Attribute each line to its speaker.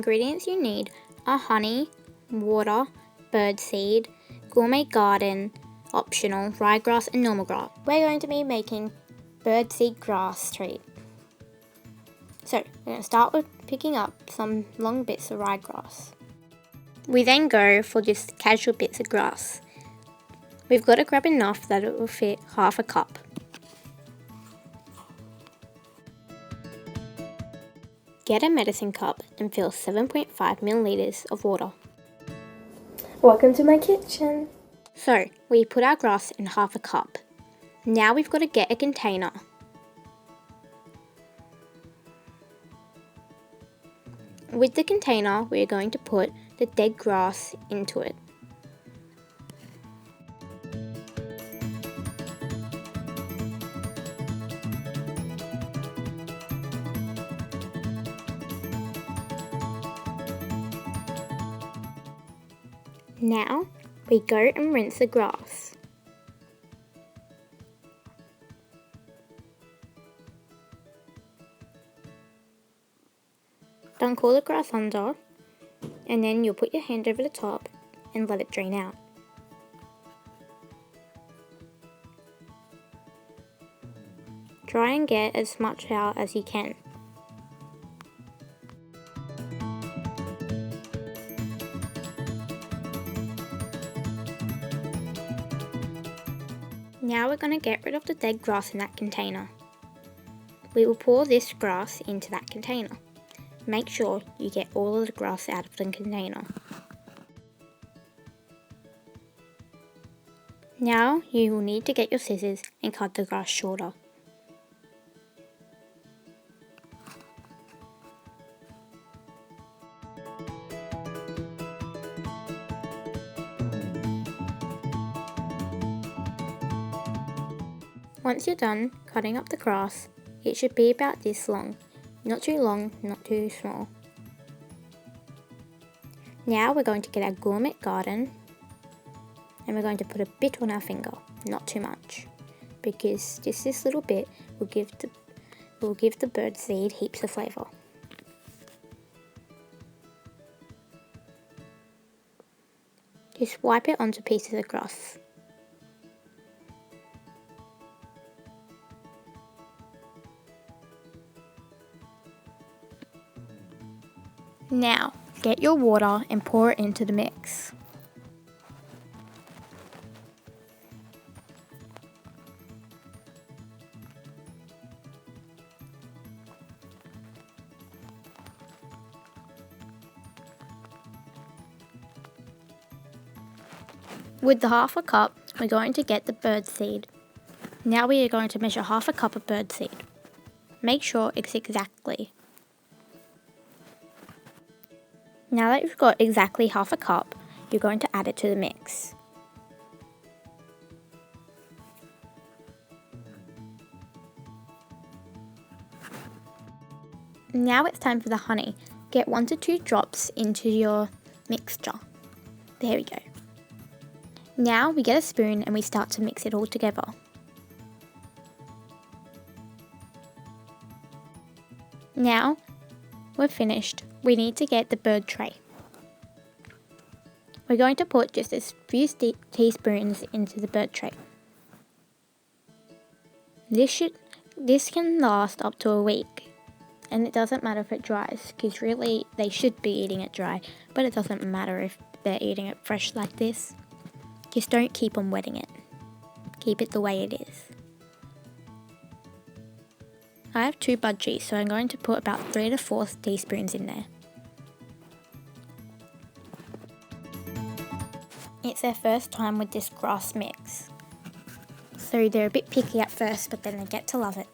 Speaker 1: ingredients you need are honey, water, birdseed, gourmet garden, optional, ryegrass and normal grass. We're going to be making birdseed grass treat. So we're going to start with picking up some long bits of ryegrass. We then go for just casual bits of grass. We've got to grab enough that it will fit half a cup. Get a medicine cup and fill 7.5 millilitres of water.
Speaker 2: Welcome to my kitchen.
Speaker 1: So, we put our grass in half a cup. Now we've got to get a container. With the container, we're going to put the dead grass into it. Now, we go and rinse the grass. Dunk all the grass under, and then you'll put your hand over the top and let it drain out. Try and get as much out as you can. Now we're going to get rid of the dead grass in that container. We will pour this grass into that container. Make sure you get all of the grass out of the container. Now you will need to get your scissors and cut the grass shorter. Once you're done cutting up the grass, it should be about this long. Not too long, not too small. Now we're going to get our gourmet garden and we're going to put a bit on our finger, not too much, because just this little bit will give the bird seed heaps of flavour. Just wipe it onto pieces of grass. Now, get your water and pour it into the mix. With the half a cup, we're going to get the bird seed. Now we are going to measure half a cup of bird seed. Make sure it's exactly. Now that you've got exactly half a cup, you're going to add it to the mix. Now it's time for the honey. Get 1 to 2 drops into your mixture. There we go. Now we get a spoon and we start to mix it all together. Now we're finished. We need to get the bird tray. We're going to put just a few teaspoons into the bird tray. This can last up to a week, and it doesn't matter if it dries, because really they should be eating it dry, but it doesn't matter if they're eating it fresh like this. Just don't keep on wetting it. Keep it the way it is. I have 2 budgies, so I'm going to put about 3 to 4 teaspoons in there. It's their first time with this grass mix, so they're a bit picky at first, but then they get to love it.